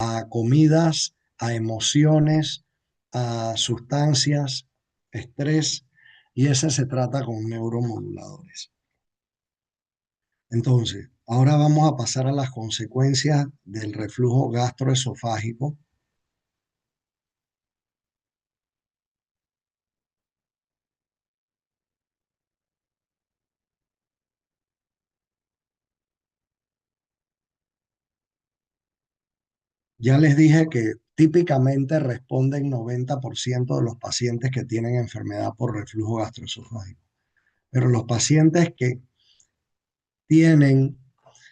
a comidas, a emociones, a sustancias, estrés, y ese se trata con neuromoduladores. Entonces, ahora vamos a pasar a las consecuencias del reflujo gastroesofágico. Ya les dije que típicamente responden 90% de los pacientes que tienen enfermedad por reflujo gastroesofágico. Pero los pacientes que tienen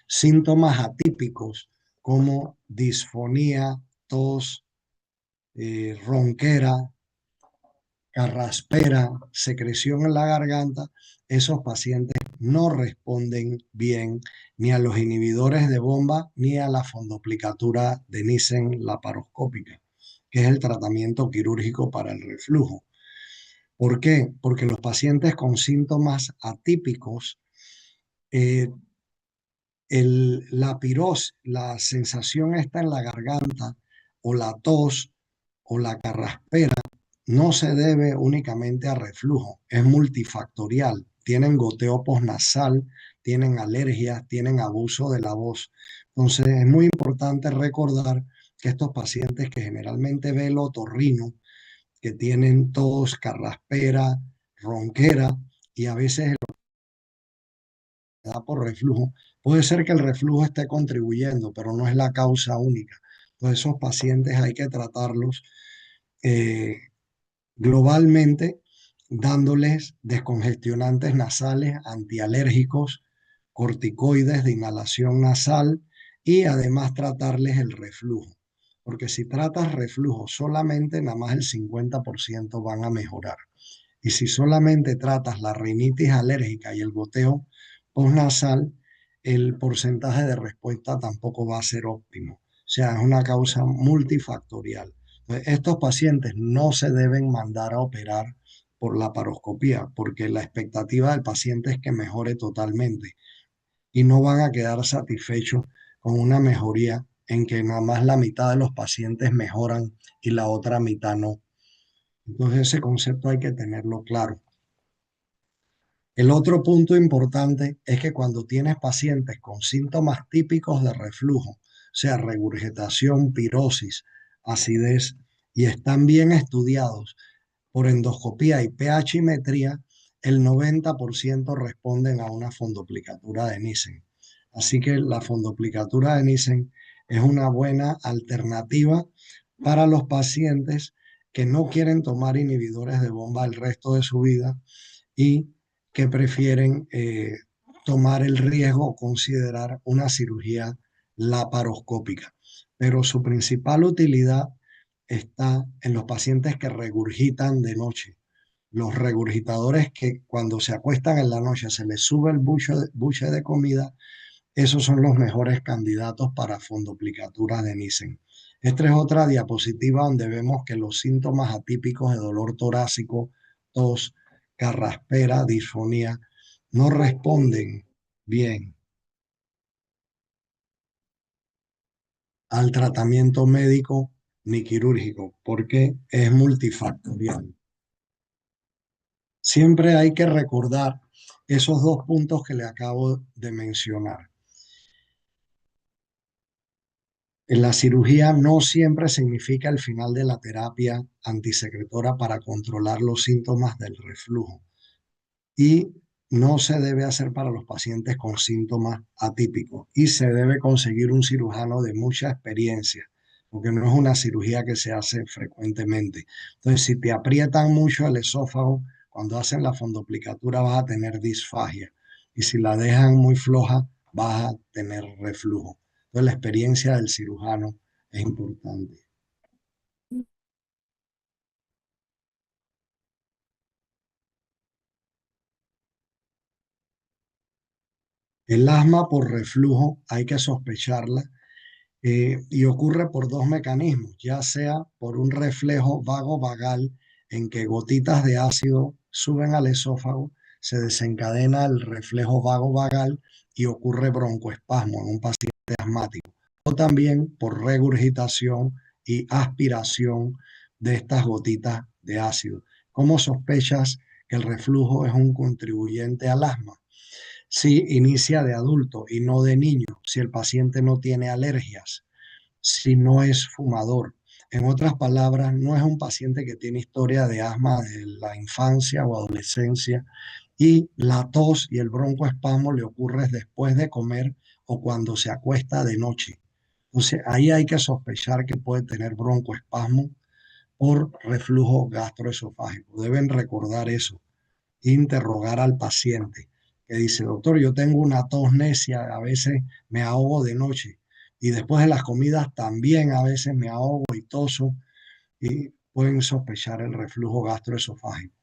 síntomas atípicos como disfonía, tos, ronquera, carraspera, secreción en la garganta, esos pacientes no responden bien ni a los inhibidores de bomba ni a la fondoplicatura de Nissen laparoscópica, que es el tratamiento quirúrgico para el reflujo. ¿Por qué? Porque los pacientes con síntomas atípicos, eh, la pirosis, la sensación está en la garganta, o la tos, o la carraspera, no se debe únicamente a reflujo, es multifactorial. Tienen goteo posnasal, tienen alergias, tienen abuso de la voz. Entonces es muy importante recordar que estos pacientes que generalmente ve el otorrino, que tienen tos, carraspera, ronquera y a veces da por reflujo, puede ser que el reflujo esté contribuyendo, pero no es la causa única. Entonces esos pacientes hay que tratarlos eh, globalmente, dándoles descongestionantes nasales, antialérgicos, corticoides de inhalación nasal y además tratarles el reflujo. Porque si tratas reflujo solamente, nada más el 50% van a mejorar. Y si solamente tratas la rinitis alérgica y el goteo postnasal, el porcentaje de respuesta tampoco va a ser óptimo. O sea, es una causa multifactorial. Entonces, estos pacientes no se deben mandar a operar por la laparoscopía, porque la expectativa del paciente es que mejore totalmente y no van a quedar satisfechos con una mejoría en que nada más la mitad de los pacientes mejoran y la otra mitad no. Entonces ese concepto hay que tenerlo claro. El otro punto importante es que cuando tienes pacientes con síntomas típicos de reflujo, o sea, regurgitación, pirosis, acidez, y están bien estudiados por endoscopía y pHimetría, el 90% responden a una fondoplicatura de Nissen. Así que la fondoplicatura de Nissen es una buena alternativa para los pacientes que no quieren tomar inhibidores de bomba el resto de su vida y que prefieren tomar el riesgo o considerar una cirugía laparoscópica. Pero su principal utilidad está en los pacientes que regurgitan de noche. Los regurgitadores que cuando se acuestan en la noche se les sube el buche de comida, esos son los mejores candidatos para fondoplicaturas de Nissen. Esta es otra diapositiva donde vemos que los síntomas atípicos de dolor torácico, tos, carraspera, disfonía, no responden bien al tratamiento médico ni quirúrgico porque es multifactorial. Siempre hay que recordar esos dos puntos que le acabo de mencionar. La cirugía no siempre significa el final de la terapia antisecretora para controlar los síntomas del reflujo y no se debe hacer para los pacientes con síntomas atípicos y se debe conseguir un cirujano de mucha experiencia porque no es una cirugía que se hace frecuentemente. Entonces, si te aprietan mucho el esófago, cuando hacen la fondoplicatura vas a tener disfagia y si la dejan muy floja vas a tener reflujo. Entonces, la experiencia del cirujano es importante. El asma por reflujo hay que sospecharla y ocurre por dos mecanismos, ya sea por un reflejo vago-vagal en que gotitas de ácido suben al esófago, se desencadena el reflejo vago-vagal y ocurre broncoespasmo en un paciente asmático. o también por regurgitación y aspiración de estas gotitas de ácido. ¿Cómo sospechas que el reflujo es un contribuyente al asma? Si inicia de adulto y no de niño, si el paciente no tiene alergias, si no es fumador. En otras palabras, no es un paciente que tiene historia de asma de la infancia o adolescencia y la tos y el broncoespasmo le ocurre después de comer o cuando se acuesta de noche. Entonces, ahí hay que sospechar que puede tener broncoespasmo por reflujo gastroesofágico. Deben recordar eso, interrogar al paciente que dice, doctor, yo tengo una tos necia, a veces me ahogo de noche y después de las comidas también a veces me ahogo y toso y pueden sospechar el reflujo gastroesofágico.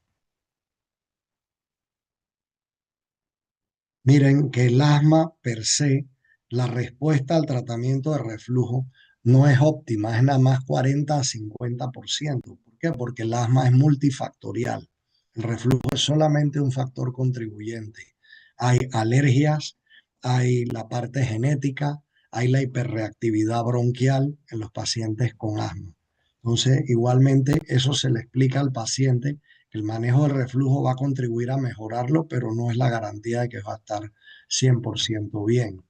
Miren que el asma per se, la respuesta al tratamiento de reflujo no es óptima, es nada más 40 a 50%. ¿Por qué? Porque el asma es multifactorial. El reflujo es solamente un factor contribuyente. Hay alergias, hay la parte genética, hay la hiperreactividad bronquial en los pacientes con asma. Entonces, igualmente, eso se le explica al paciente que el manejo del reflujo va a contribuir a mejorarlo, pero no es la garantía de que va a estar 100% bien.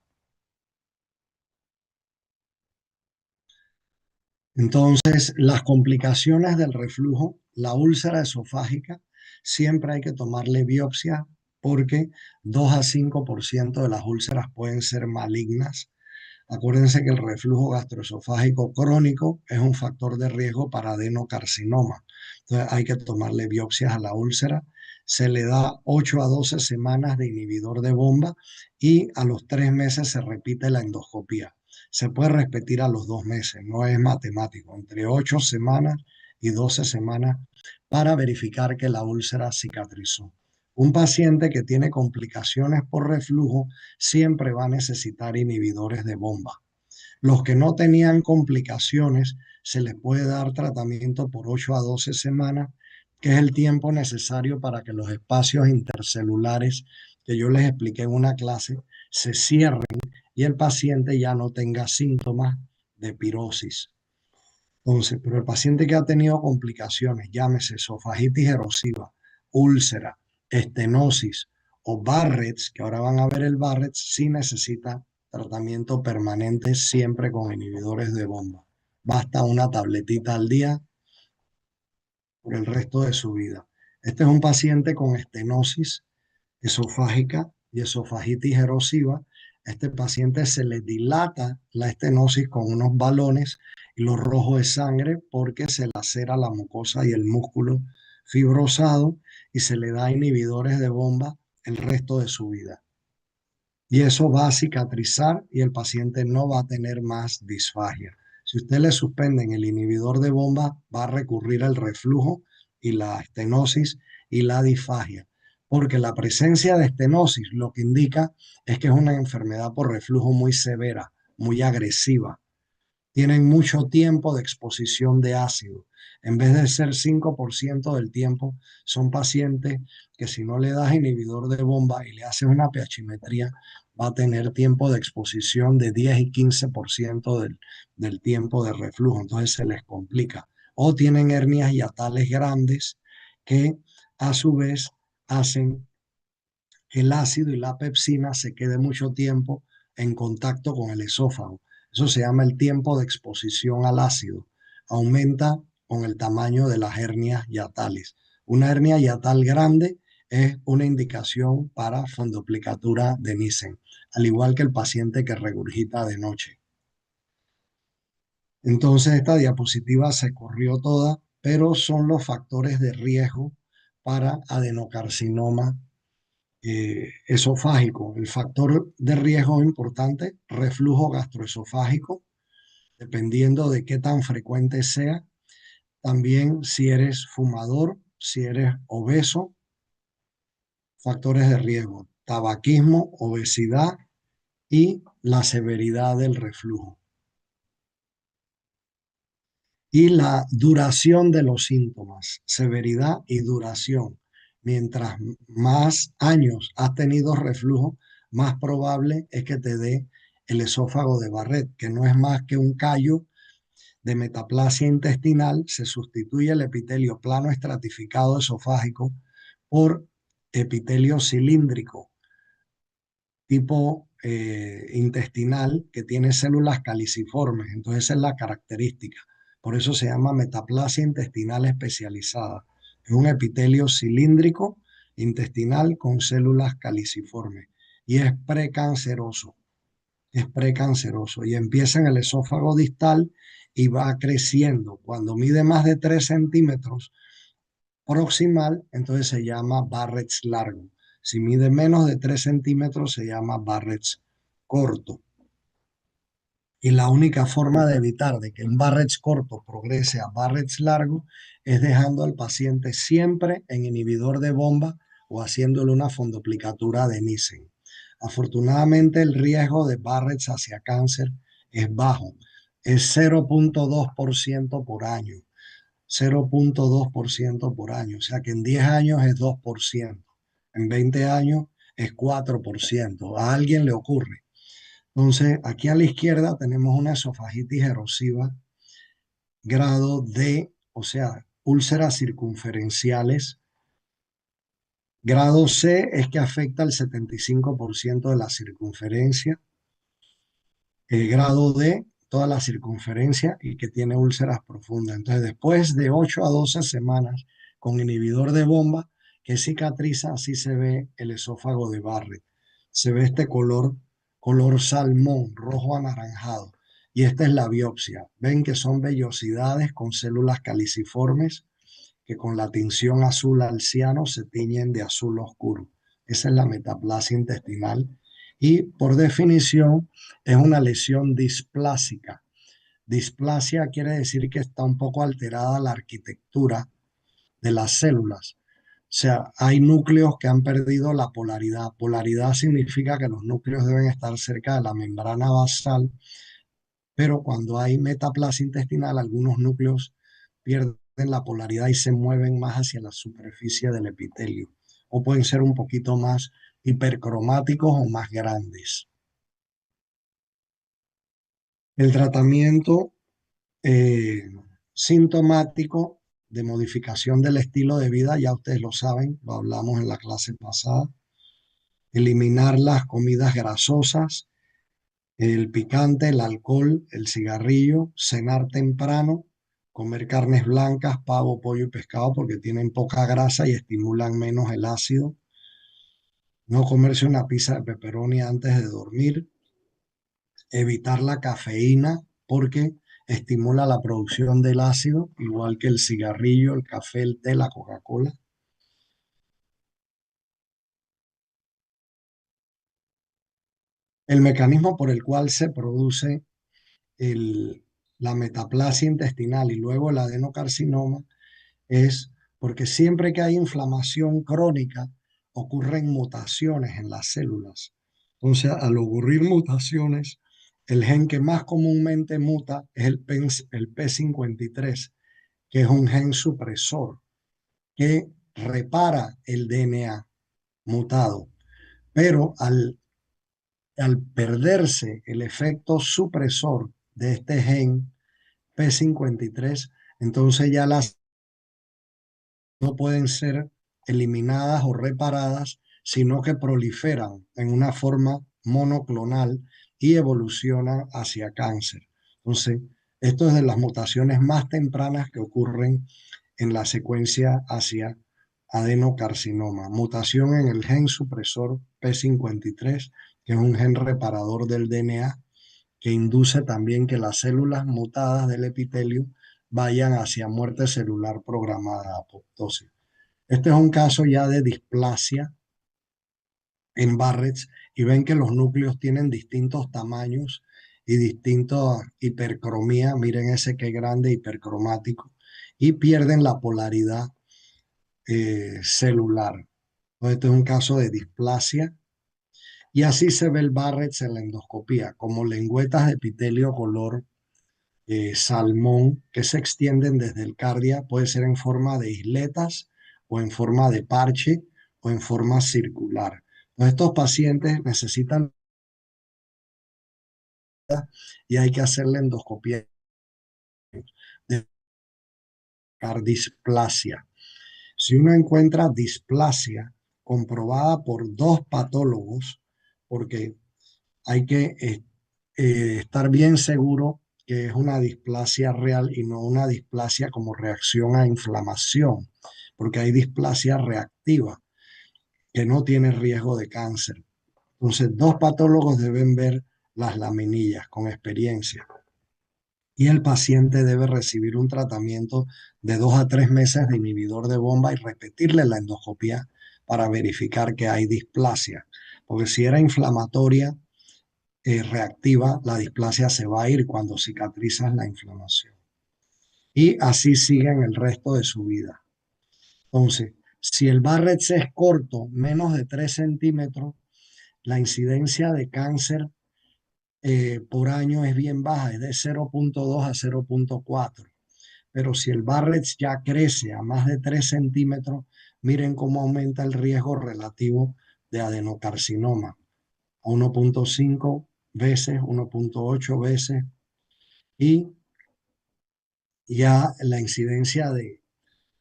Entonces, las complicaciones del reflujo, la úlcera esofágica, siempre hay que tomarle biopsia porque 2 a 5% de las úlceras pueden ser malignas. Acuérdense que el reflujo gastroesofágico crónico es un factor de riesgo para adenocarcinoma. Entonces hay que tomarle biopsias a la úlcera. Se le da 8 a 12 semanas de inhibidor de bomba y a los 3 meses se repite la endoscopía. Se puede repetir a los 2 meses, no es matemático, entre 8 semanas y 12 semanas para verificar que la úlcera cicatrizó. Un paciente que tiene complicaciones por reflujo siempre va a necesitar inhibidores de bomba. Los que no tenían complicaciones, se les puede dar tratamiento por 8 a 12 semanas, que es el tiempo necesario para que los espacios intercelulares que yo les expliqué en una clase se cierren y el paciente ya no tenga síntomas de pirosis. Entonces, pero el paciente que ha tenido complicaciones, llámese esofagitis erosiva, úlcera, estenosis o Barrett's, que ahora van a ver el Barrett's, sí necesita tratamiento permanente siempre con inhibidores de bomba. Basta una tabletita al día por el resto de su vida. Este es un paciente con estenosis esofágica y esofagitis erosiva. A este paciente se le dilata la estenosis con unos balones y los rojos de sangre porque se lacera la mucosa y el músculo fibrosado y se le da inhibidores de bomba el resto de su vida. Y eso va a cicatrizar y el paciente no va a tener más disfagia. Si usted le suspenden el inhibidor de bomba, va a recurrir al reflujo y la estenosis y la disfagia, porque la presencia de estenosis lo que indica es que es una enfermedad por reflujo muy severa, muy agresiva. Tienen mucho tiempo de exposición de ácido. En vez de ser 5% del tiempo, son pacientes que si no le das inhibidor de bomba y le haces una pHimetría, va a tener tiempo de exposición de 10 y 15% del tiempo de reflujo. Entonces se les complica. O tienen hernias hiatales grandes que a su vez hacen que el ácido y la pepsina se quede mucho tiempo en contacto con el esófago. Eso se llama el tiempo de exposición al ácido. Aumenta con el tamaño de las hernias hiatales. Una hernia hiatal grande es una indicación para fondoplicatura de Nissen, al igual que el paciente que regurgita de noche. Entonces esta diapositiva se corrió toda, pero son los factores de riesgo para adenocarcinoma esofágico. El factor de riesgo importante, reflujo gastroesofágico, dependiendo de qué tan frecuente sea. También si eres fumador, si eres obeso, factores de riesgo, tabaquismo, obesidad y la severidad del reflujo. Y la duración de los síntomas, severidad y duración. Mientras más años has tenido reflujo, más probable es que te dé el esófago de Barrett, que no es más que un callo de metaplasia intestinal. Se sustituye el epitelio plano estratificado esofágico por epitelio cilíndrico tipo intestinal que tiene células caliciformes. Entonces esa es la característica. Por eso se llama metaplasia intestinal especializada. Es un epitelio cilíndrico intestinal con células caliciformes y es precanceroso. Es precanceroso y empieza en el esófago distal y va creciendo. Cuando mide más de 3 centímetros proximal, entonces se llama Barrett's largo. Si mide menos de 3 centímetros, se llama Barrett's corto. Y la única forma de evitar de que un Barrett's corto progrese a Barrett's largo es dejando al paciente siempre en inhibidor de bomba o haciéndole una fondoplicatura de Nissen. Afortunadamente, el riesgo de Barrett's hacia cáncer es bajo, es 0,2% por año. 0,2% por año, o sea que en 10 años es 2%, en 20 años es 4%, a alguien le ocurre. Entonces, aquí a la izquierda tenemos una esofagitis erosiva grado D, o sea, úlceras circunferenciales. Grado C es que afecta al 75% de la circunferencia. Grado D, toda la circunferencia y que tiene úlceras profundas. Entonces, después de 8 a 12 semanas con inhibidor de bomba, que cicatriza, así se ve el esófago de Barrett. Se ve este color salmón, rojo anaranjado. Y esta es la biopsia. Ven que son vellosidades con células caliciformes que con la tinción azul al ciano se tiñen de azul oscuro. Esa es la metaplasia intestinal y por definición es una lesión displásica. Displasia quiere decir que está un poco alterada la arquitectura de las células. O sea, hay núcleos que han perdido la polaridad. Polaridad significa que los núcleos deben estar cerca de la membrana basal, pero cuando hay metaplasia intestinal, algunos núcleos pierden la polaridad y se mueven más hacia la superficie del epitelio, o pueden ser un poquito más hipercromáticos o más grandes. El tratamiento eh, sintomático de modificación del estilo de vida, ya ustedes lo saben, lo hablamos en la clase pasada, eliminar las comidas grasosas, el picante, el alcohol, el cigarrillo, cenar temprano, comer carnes blancas, pavo, pollo y pescado porque tienen poca grasa y estimulan menos el ácido, no comerse una pizza de pepperoni antes de dormir, evitar la cafeína porque estimula la producción del ácido, igual que el cigarrillo, el café, el té, la Coca-Cola. El mecanismo por el cual se produce el- la metaplasia intestinal y luego el adenocarcinoma es porque siempre que hay inflamación crónica ocurren mutaciones en las células. Entonces, al ocurrir mutaciones, el gen que más comúnmente muta es el P53, que es un gen supresor que repara el DNA mutado. Pero al perderse el efecto supresor de este gen P53, entonces ya las no pueden ser eliminadas o reparadas, sino que proliferan en una forma monoclonal y evolucionan hacia cáncer. Entonces, esto es de las mutaciones más tempranas que ocurren en la secuencia hacia adenocarcinoma. Mutación en el gen supresor P53, que es un gen reparador del DNA, que induce también que las células mutadas del epitelio vayan hacia muerte celular programada, apoptosis. Este es un caso ya de displasia en Barrett's y ven que los núcleos tienen distintos tamaños y distinta hipercromía. Miren ese que grande hipercromático y pierden la polaridad celular. Entonces, este es un caso de displasia y así se ve el Barrett's en la endoscopía, como lengüetas de epitelio color salmón que se extienden desde el cardia, puede ser en forma de isletas o en forma de parche o en forma circular. Entonces, estos pacientes necesitan y hay que hacerle endoscopia de buscar displasia. Si uno encuentra displasia comprobada por dos patólogos, porque hay que estar bien seguro que es una displasia real y no una displasia como reacción a inflamación, porque hay displasia reactiva que no tiene riesgo de cáncer. Entonces, dos patólogos deben ver las laminillas con experiencia y el paciente debe recibir un tratamiento de 2 a 3 meses de inhibidor de bomba y repetirle la endoscopia para verificar que hay displasia. Porque si era inflamatoria, reactiva, la displasia se va a ir cuando cicatrizas la inflamación. Y así siguen el resto de su vida. Entonces, si el Barrett es corto, menos de 3 centímetros, la incidencia de cáncer por año es bien baja, es de 0,2 a 0,4. Pero si el Barrett ya crece a más de 3 centímetros, miren cómo aumenta el riesgo relativo de adenocarcinoma, a 1,5 veces, 1,8 veces, y ya la incidencia de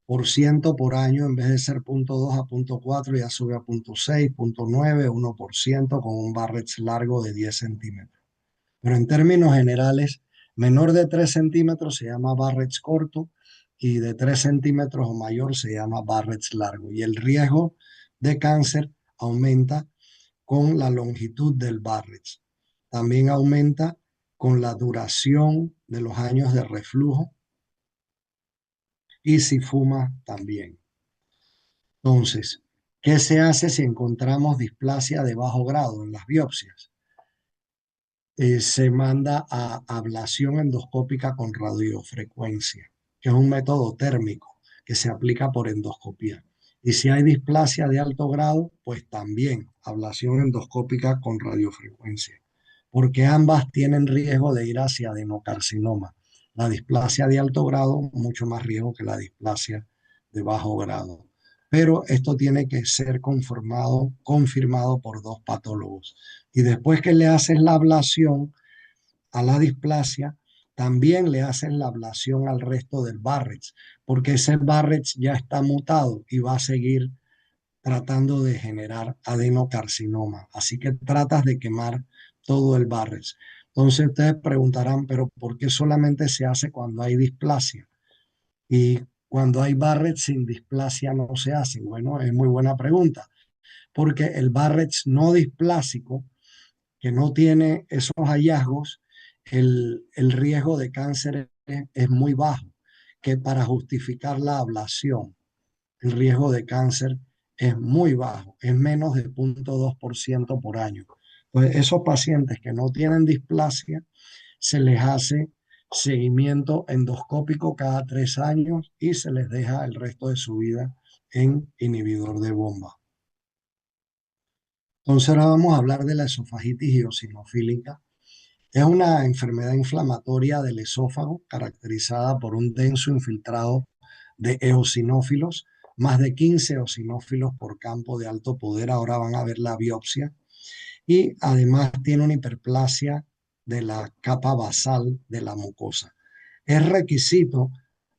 por ciento por año, en vez de ser 0,2 a 0,4, ya sube a 0,6, 0,9, 1% con un Barrett largo de 10 centímetros. Pero en términos generales, menor de 3 centímetros se llama Barrett corto y de 3 centímetros o mayor se llama Barrett largo. Y el riesgo de cáncer aumenta con la longitud del Barrett. También aumenta con la duración de los años de reflujo y si fuma también. Entonces, ¿qué se hace si encontramos displasia de bajo grado en las biopsias? Se manda a ablación endoscópica con radiofrecuencia, que es un método térmico que se aplica por endoscopía. Y si hay displasia de alto grado, pues también ablación endoscópica con radiofrecuencia, porque ambas tienen riesgo de ir hacia adenocarcinoma. La displasia de alto grado, mucho más riesgo que la displasia de bajo grado. Pero esto tiene que ser confirmado por dos patólogos. Y después que le haces la ablación a la displasia, también le hacen la ablación al resto del Barrett, porque ese Barrett ya está mutado y va a seguir tratando de generar adenocarcinoma. Así que tratas de quemar todo el Barrett. Entonces ustedes preguntarán, pero ¿por qué solamente se hace cuando hay displasia? Y cuando hay Barrett sin displasia no se hace. Bueno, es muy buena pregunta, porque el Barrett no displásico que no tiene esos hallazgos, el riesgo de cáncer es muy bajo, que para justificar la ablación, el riesgo de cáncer es muy bajo, es menos de 0,2% por año. Pues esos pacientes que no tienen displasia, se les hace seguimiento endoscópico cada 3 años y se les deja el resto de su vida en inhibidor de bomba. Entonces ahora vamos a hablar de la esofagitis eosinofílica. Es una enfermedad inflamatoria del esófago caracterizada por un denso infiltrado de eosinófilos, más de 15 eosinófilos por campo de alto poder. Ahora van a ver la biopsia. Y además tiene una hiperplasia de la capa basal de la mucosa. Es requisito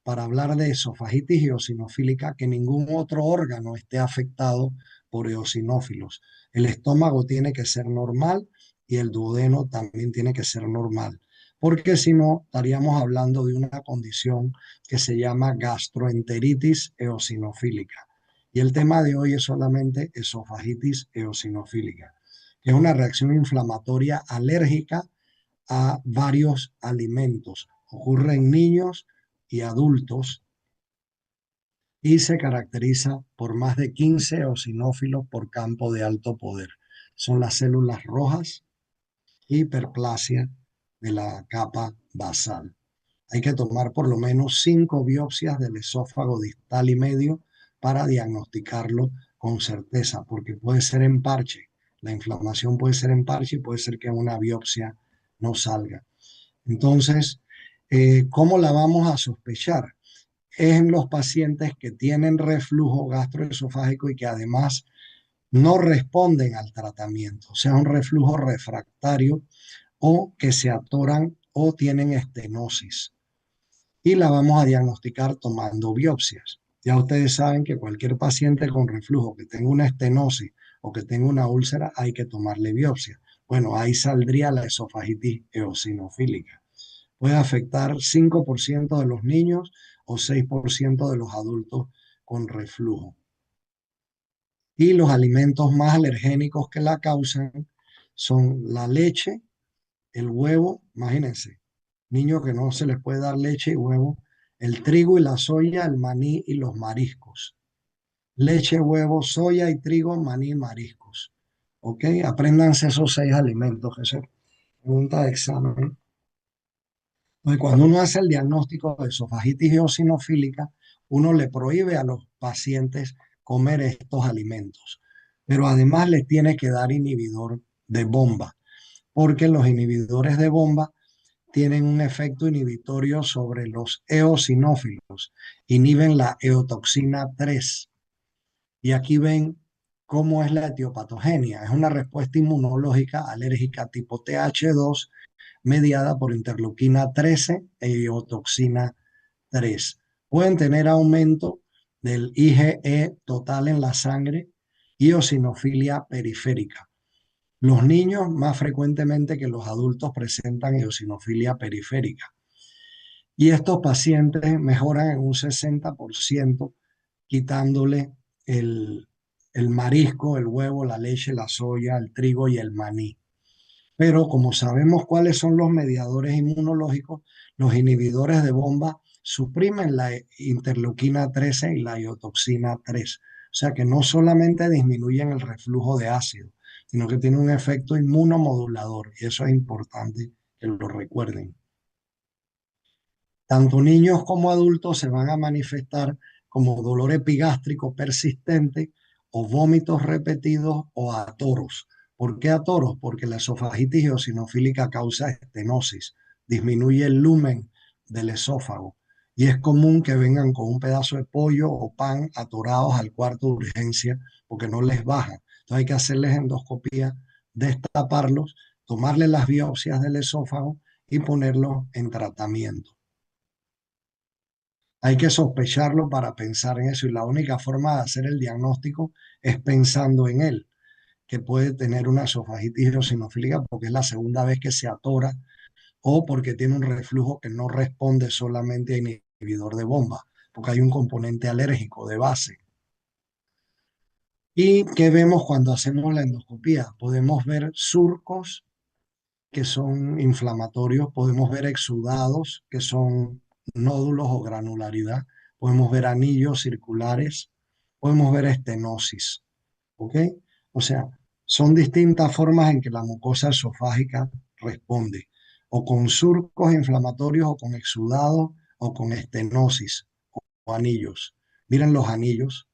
para hablar de esofagitis eosinofílica que ningún otro órgano esté afectado por eosinófilos. El estómago tiene que ser normal y el duodeno también tiene que ser normal, porque si no estaríamos hablando de una condición que se llama gastroenteritis eosinofílica. Y el tema de hoy es solamente esofagitis eosinofílica, que es una reacción inflamatoria alérgica a varios alimentos. Ocurre en niños y adultos y se caracteriza por más de 15 eosinófilos por campo de alto poder. Son las células rojas, hiperplasia de la capa basal. Hay que tomar por lo menos 5 biopsias del esófago distal y medio para diagnosticarlo con certeza, porque puede ser en parche. La inflamación puede ser en parche y puede ser que en una biopsia no salga. Entonces, ¿cómo la vamos a sospechar? Es en los pacientes que tienen reflujo gastroesofágico y que además no responden al tratamiento, o sea, un reflujo refractario o que se atoran o tienen estenosis. Y la vamos a diagnosticar tomando biopsias. Ya ustedes saben que cualquier paciente con reflujo que tenga una estenosis o que tenga una úlcera hay que tomarle biopsia. Bueno, ahí saldría la esofagitis eosinofílica. Puede afectar 5% de los niños o 6% de los adultos con reflujo. Y los alimentos más alergénicos que la causan son la leche, el huevo, imagínense, niños que no se les puede dar leche y huevo, el trigo y la soya, el maní y los mariscos. Leche, huevo, soya y trigo, maní y mariscos. ¿Ok? Apréndanse esos 6 alimentos, que es pregunta de examen. Entonces, cuando uno hace el diagnóstico de esofagitis eosinofílica, uno le prohíbe a los pacientes comer estos alimentos, pero además les tiene que dar inhibidor de bomba, porque los inhibidores de bomba tienen un efecto inhibitorio sobre los eosinófilos, inhiben la eotoxina 3. Y aquí ven cómo es la etiopatogenia. Es una respuesta inmunológica alérgica tipo TH2 mediada por interleuquina 13 e iotoxina 3. Pueden tener aumento del IgE total en la sangre y eosinofilia periférica. Los niños más frecuentemente que los adultos presentan eosinofilia periférica. Y estos pacientes mejoran en un 60% quitándole el, el marisco, el huevo, la leche, la soya, el trigo y el maní. Pero como sabemos cuáles son los mediadores inmunológicos, los inhibidores de bomba suprimen la interleuquina 13 y la iotoxina 3. O sea que no solamente disminuyen el reflujo de ácido, sino que tienen un efecto inmunomodulador. Y eso es importante que lo recuerden. Tanto niños como adultos se van a manifestar como dolor epigástrico persistente o vómitos repetidos o atoros. ¿Por qué atoros? Porque la esofagitis eosinofílica causa estenosis, disminuye el lumen del esófago y es común que vengan con un pedazo de pollo o pan atorados al cuarto de urgencia porque no les baja. Entonces hay que hacerles endoscopía, destaparlos, tomarles las biopsias del esófago y ponerlos en tratamiento. Hay que sospecharlo para pensar en eso y la única forma de hacer el diagnóstico es pensando en él, que puede tener una esofagitis eosinofílica porque es la segunda vez que se atora o porque tiene un reflujo que no responde solamente a inhibidor de bomba, porque hay un componente alérgico de base. ¿Y qué vemos cuando hacemos la endoscopía? Podemos ver surcos que son inflamatorios, podemos ver exudados que son nódulos o granularidad, podemos ver anillos circulares, podemos ver estenosis, ¿ok? O sea, son distintas formas en que la mucosa esofágica responde, o con surcos inflamatorios, o con exudados, o con estenosis, o anillos. Miren los anillos,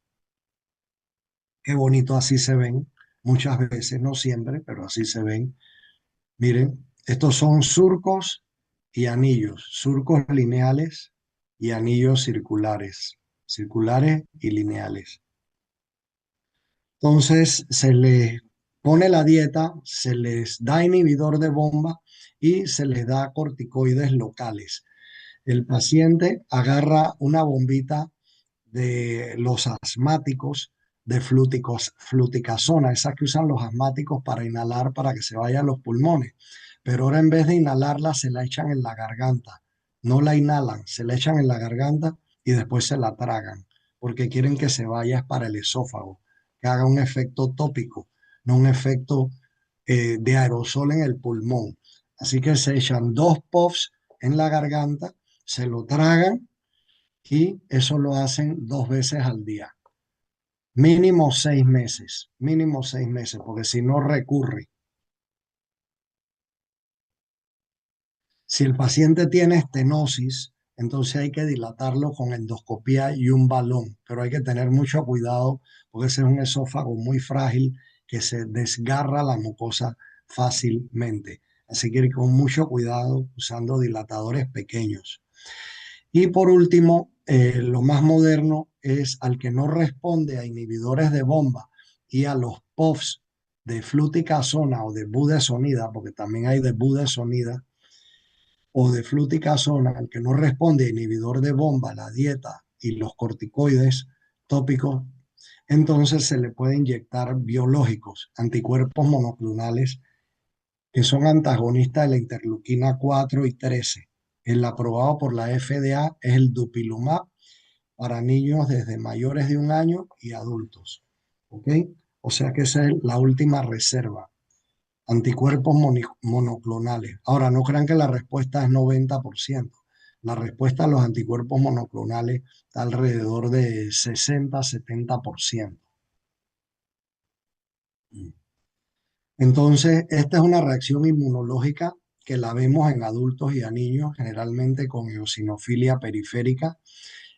qué bonito así se ven, muchas veces, no siempre, pero así se ven. Miren, estos son surcos y anillos, surcos lineales y anillos circulares, circulares y lineales. Entonces se les pone la dieta, se les da inhibidor de bomba y se les da corticoides locales. El paciente agarra una bombita de los asmáticos de fluticasona, esas que usan los asmáticos para inhalar para que se vayan los pulmones. Pero ahora en vez de inhalarla, se la echan en la garganta. No la inhalan, se la echan en la garganta y después se la tragan, porque quieren que se vaya para el esófago, que haga un efecto tópico, no un efecto de aerosol en el pulmón. Así que se echan 2 puffs en la garganta, se lo tragan y eso lo hacen 2 veces al día. Mínimo 6 meses, porque si no recurre. Si el paciente tiene estenosis, entonces hay que dilatarlo con endoscopía y un balón, pero hay que tener mucho cuidado porque ese es un esófago muy frágil que se desgarra la mucosa fácilmente. Así que con mucho cuidado usando dilatadores pequeños. Y por último, lo más moderno es al que no responde a inhibidores de bomba y a los POFs de fluticasona o de budesonida, porque también hay de budesonida, o de fluticasona, el que no responde a inhibidor de bomba, la dieta y los corticoides tópicos, entonces se le puede inyectar biológicos, anticuerpos monoclonales, que son antagonistas de la interleuquina 4 y 13. El aprobado por la FDA es el dupilumab para niños desde mayores de 1 año y adultos. ¿Ok? O sea que esa es la última reserva. Anticuerpos monoclonales. Ahora, no crean que la respuesta es 90%. La respuesta a los anticuerpos monoclonales está alrededor de 60-70%. Entonces, esta es una reacción inmunológica que la vemos en adultos y a niños, generalmente con eosinofilia periférica.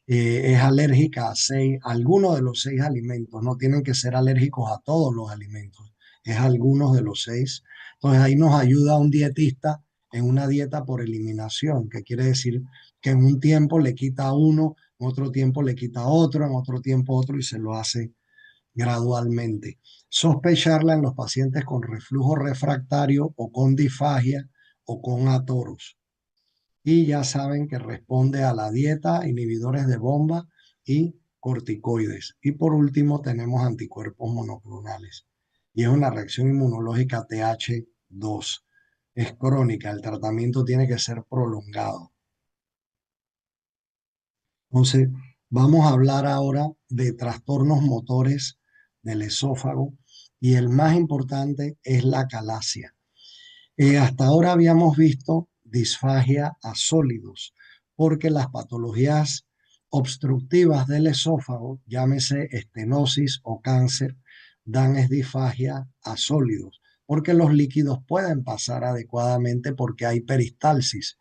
Es alérgica a algunos de los 6 alimentos. No tienen que ser alérgicos a todos los alimentos, es algunos de los 6. Entonces ahí nos ayuda un dietista en una dieta por eliminación, que quiere decir que en un tiempo le quita a uno, en otro tiempo le quita a otro, en otro tiempo otro y se lo hace gradualmente. Sospecharla en los pacientes con reflujo refractario o con disfagia o con atoros. Y ya saben que responde a la dieta, inhibidores de bomba y corticoides. Y por último tenemos anticuerpos monoclonales. Y es una reacción inmunológica TH2. Es crónica, el tratamiento tiene que ser prolongado. Entonces, vamos a hablar ahora de trastornos motores del esófago y el más importante es la calasia. Hasta ahora habíamos visto disfagia a sólidos, porque las patologías obstructivas del esófago, llámese estenosis o cáncer, dan es disfagia a sólidos, porque los líquidos pueden pasar adecuadamente porque hay peristalsis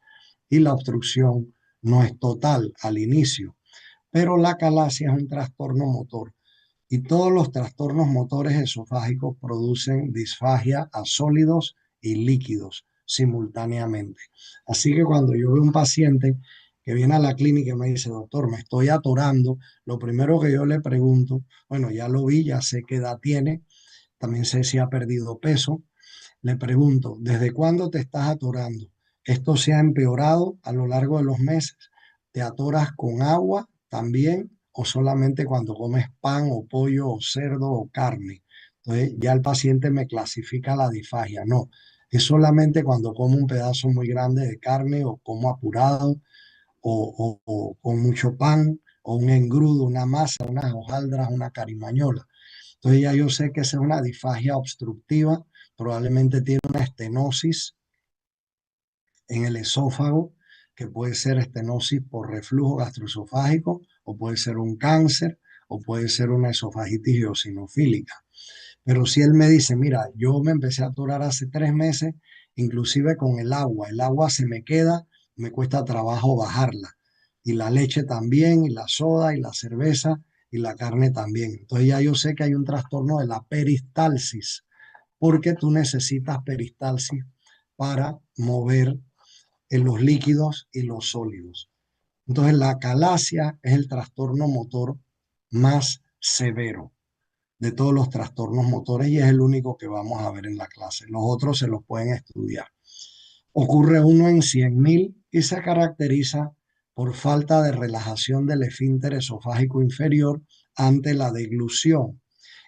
y la obstrucción no es total al inicio. Pero la calasia es un trastorno motor y todos los trastornos motores esofágicos producen disfagia a sólidos y líquidos simultáneamente. Así que cuando yo veo un paciente que viene a la clínica y me dice, doctor, me estoy atorando, lo primero que yo le pregunto, bueno, ya lo vi, ya sé qué edad tiene, también sé si ha perdido peso, le pregunto, ¿desde cuándo te estás atorando? ¿Esto se ha empeorado a lo largo de los meses? ¿Te atoras con agua también o solamente cuando comes pan o pollo o cerdo o carne? Entonces ya el paciente me clasifica la disfagia. No, es solamente cuando como un pedazo muy grande de carne o como apurado o con mucho pan o un engrudo, una masa, unas hojaldras, una carimañola. Entonces ya yo sé que esa es una disfagia obstructiva, probablemente tiene una estenosis en el esófago, que puede ser estenosis por reflujo gastroesofágico, o puede ser un cáncer, o puede ser una esofagitis eosinofílica. Pero si él me dice, mira, yo me empecé a atorar hace 3 meses, inclusive con el agua se me queda, me cuesta trabajo bajarla. Y la leche también, y la soda, y la cerveza, y la carne también. Entonces ya yo sé que hay un trastorno de la peristalsis, porque tú necesitas peristalsis para mover en los líquidos y los sólidos. Entonces la calasia es el trastorno motor más severo de todos los trastornos motores y es el único que vamos a ver en la clase. Los otros se los pueden estudiar. Ocurre uno en 100.000 y se caracteriza por falta de relajación del esfínter esofágico inferior ante la deglución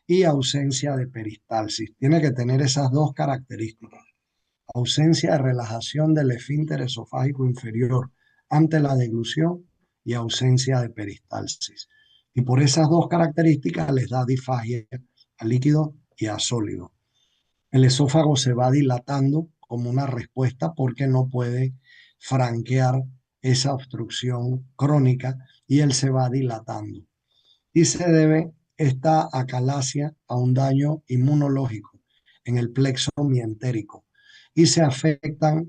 y ausencia de peristalsis. Tiene que tener esas dos características: ausencia de relajación del esfínter esofágico inferior ante la deglución y ausencia de peristalsis. Y por esas dos características les da disfagia a líquido y a sólido. El esófago se va dilatando como una respuesta porque no puede franquear esa obstrucción crónica y él se va dilatando. Y se debe esta acalasia a un daño inmunológico en el plexo mientérico y se afectan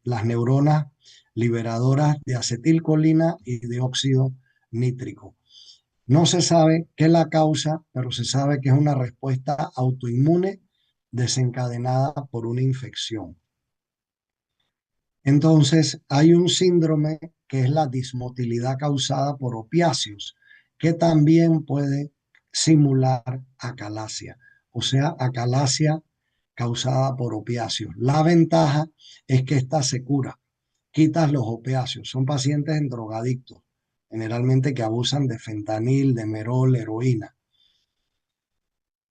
las neuronas liberadoras de acetilcolina y de óxido nítrico. No se sabe qué la causa, pero se sabe que es una respuesta autoinmune desencadenada por una infección. Entonces, hay un síndrome que es la dismotilidad causada por opiáceos, que también puede simular acalasia. O sea, acalasia causada por opiáceos. La ventaja es que esta se cura, quitas los opiáceos. Son pacientes en drogadictos, generalmente que abusan de fentanil, de merol, heroína.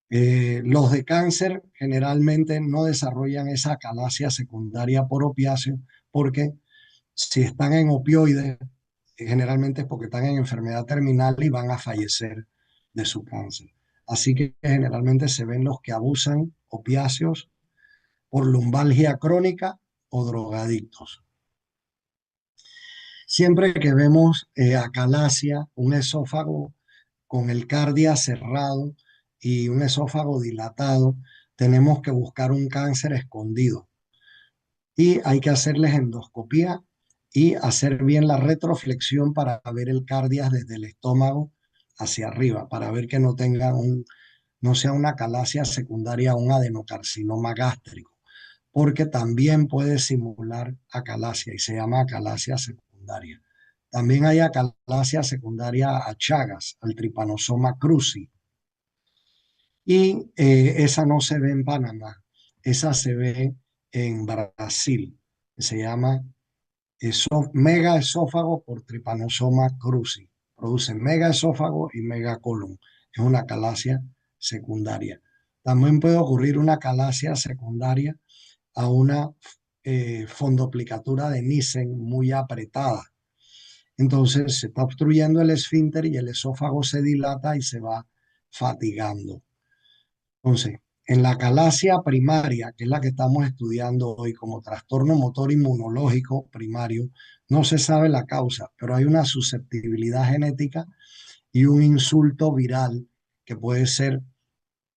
Los de cáncer generalmente no desarrollan esa acalasia secundaria por opiáceos porque si están en opioides, generalmente es porque están en enfermedad terminal y van a fallecer de su cáncer. Así que generalmente se ven los que abusan opiáceos por lumbalgia crónica o drogadictos. Siempre que vemos acalasia, un esófago con el cardia cerrado y un esófago dilatado, tenemos que buscar un cáncer escondido y hay que hacerles endoscopía y hacer bien la retroflexión para ver el cardias desde el estómago hacia arriba, para ver que no sea una acalasia secundaria a un adenocarcinoma gástrico, porque también puede simular acalasia y se llama acalasia secundaria. También hay acalasia secundaria a Chagas, al Trypanosoma cruzi, y esa no se ve en Panamá, esa se ve en Brasil, que se llama mega esófago por Trypanosoma cruzi. Producen mega esófago y mega colon. Es una calasia secundaria. También puede ocurrir una calasia secundaria a una fondoplicatura de Nissen muy apretada. Entonces se está obstruyendo el esfínter y el esófago se dilata y se va fatigando. Entonces, en la calasia primaria, que es la que estamos estudiando hoy como trastorno motor inmunológico primario, no se sabe la causa, pero hay una susceptibilidad genética y un insulto viral que puede ser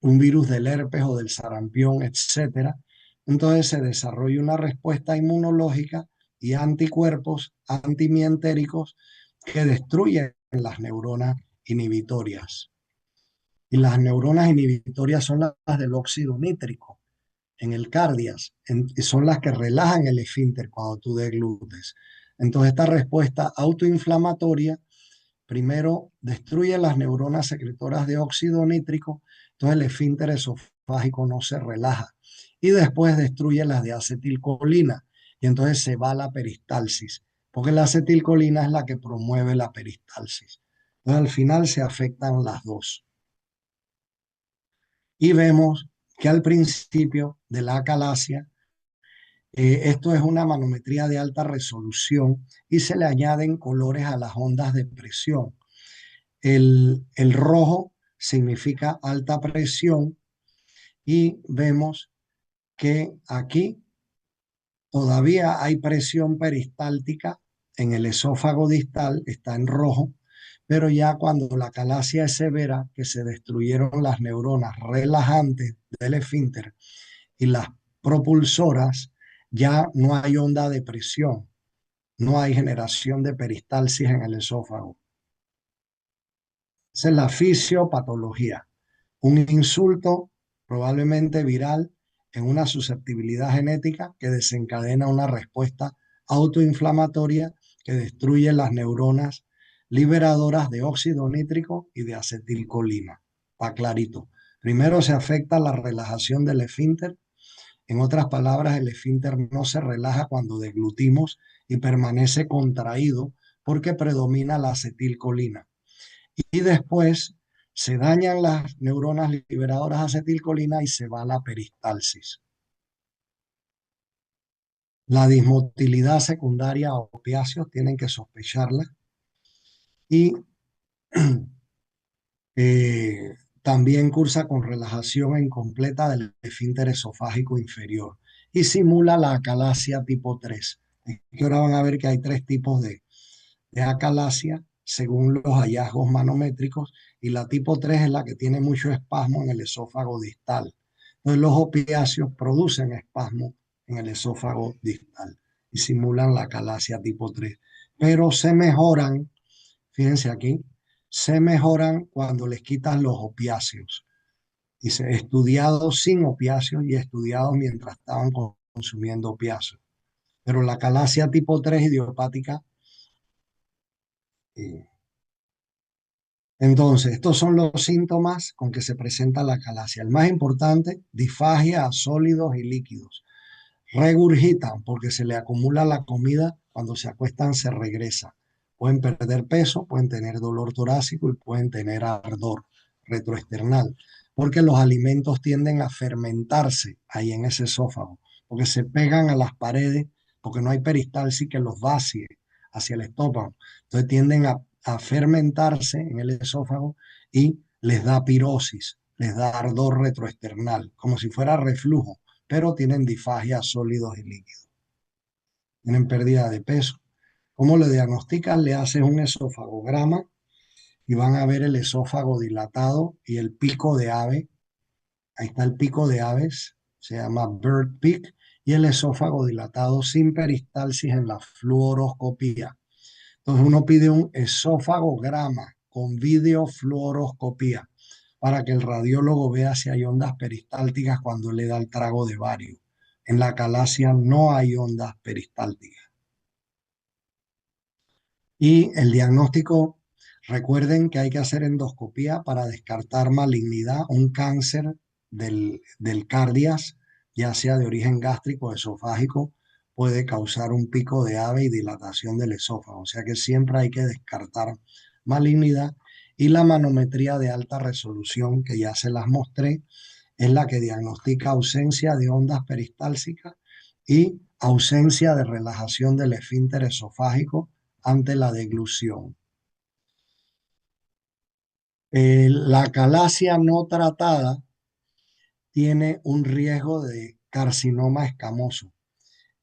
un virus del herpes o del sarampión, etcétera. Entonces se desarrolla una respuesta inmunológica y anticuerpos antimientéricos que destruyen las neuronas inhibitorias. Y las neuronas inhibitorias son las del óxido nítrico en el cardias, son las que relajan el esfínter cuando tú deglutes. Entonces esta respuesta autoinflamatoria primero destruye las neuronas secretoras de óxido nítrico, entonces el esfínter esofágico no se relaja. Y después destruye las de acetilcolina y entonces se va la peristalsis, porque la acetilcolina es la que promueve la peristalsis. Entonces al final se afectan las dos. Y vemos que al principio de la acalasia, esto es una manometría de alta resolución y se le añaden colores a las ondas de presión. El rojo significa alta presión y vemos que aquí todavía hay presión peristáltica en el esófago distal, está en rojo, pero ya cuando la acalasia es severa, que se destruyeron las neuronas relajantes del esfínter y las propulsoras, ya no hay onda de presión, no hay generación de peristalsis en el esófago. Esa es la fisiopatología. Un insulto probablemente viral en una susceptibilidad genética que desencadena una respuesta autoinflamatoria que destruye las neuronas liberadoras de óxido nítrico y de acetilcolina. Está clarito. Primero se afecta la relajación del esfínter. En otras palabras, el esfínter no se relaja cuando deglutimos y permanece contraído porque predomina la acetilcolina. Y después se dañan las neuronas liberadoras de acetilcolina y se va la peristalsis. La dismotilidad secundaria a opiáceos tienen que sospecharla y también cursa con relajación incompleta del esfínter esofágico inferior y simula la acalasia tipo 3. Que ahora van a ver que hay tres tipos de acalasia según los hallazgos manométricos y la tipo 3 es la que tiene mucho espasmo en el esófago distal. Entonces los opiáceos producen espasmo en el esófago distal y simulan la acalasia tipo 3, pero se mejoran, fíjense aquí, se mejoran cuando les quitan los opiáceos. Dice, estudiados sin opiáceos y estudiados mientras estaban consumiendo opiáceos. Pero la acalasia tipo 3 idiopática Entonces, estos son los síntomas con que se presenta la calasia. El más importante, disfagia a sólidos y líquidos. Regurgitan porque se le acumula la comida, cuando se acuestan se regresa. Pueden perder peso, pueden tener dolor torácico y pueden tener ardor retroesternal, porque los alimentos tienden a fermentarse ahí en ese esófago, porque se pegan a las paredes, porque no hay peristalsis que los vacíe hacia el estómago. Entonces tienden a fermentarse en el esófago y les da pirosis, les da ardor retroesternal, como si fuera reflujo, pero tienen disfagia sólidos y líquidos. Tienen pérdida de peso. ¿Cómo lo diagnostican? Le hacen un esofagograma y van a ver el esófago dilatado y el pico de ave. Ahí está el pico de aves, se llama bird peak, y el esófago dilatado sin peristalsis en la fluoroscopía. Entonces uno pide un esófagograma con videofluoroscopía para que el radiólogo vea si hay ondas peristálticas cuando le da el trago de bario. En la calasia no hay ondas peristálticas. Y el diagnóstico, recuerden que hay que hacer endoscopía para descartar malignidad, un cáncer del cardias, ya sea de origen gástrico o esofágico, puede causar un pico de ave y dilatación del esófago. O sea que siempre hay que descartar malignidad. Y la manometría de alta resolución, que ya se las mostré, es la que diagnostica ausencia de ondas peristálsicas y ausencia de relajación del esfínter esofágico ante la deglución. La calasia no tratada tiene un riesgo de carcinoma escamoso.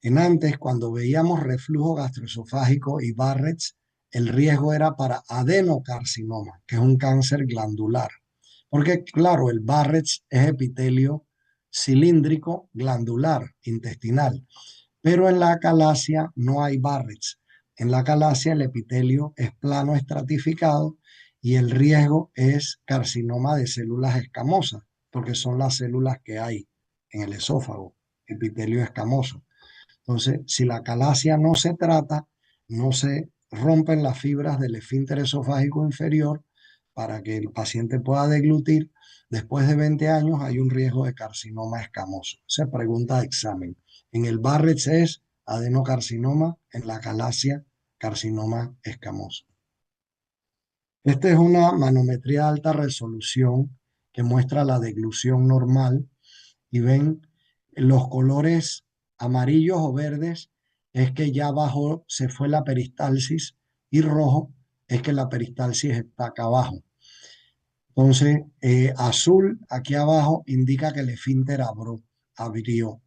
En antes, cuando veíamos reflujo gastroesofágico y Barrett's, el riesgo era para adenocarcinoma, que es un cáncer glandular. Porque, claro, el Barrett's es epitelio cilíndrico glandular intestinal, pero en la calasia no hay Barrett's. En la calasia el epitelio es plano estratificado y el riesgo es carcinoma de células escamosas, porque son las células que hay en el esófago, epitelio escamoso. Entonces, si la calasia no se trata, no se rompen las fibras del esfínter esofágico inferior para que el paciente pueda deglutir. Después de 20 años hay un riesgo de carcinoma escamoso. Se pregunta de examen. En el Barrett's es adenocarcinoma, en la calasia carcinoma escamoso. Esta es una manometría de alta resolución que muestra la deglución normal y ven los colores amarillos o verdes es que ya abajo se fue la peristalsis y rojo es que la peristalsis está acá abajo. Entonces, azul aquí abajo indica que el esfínter abrió.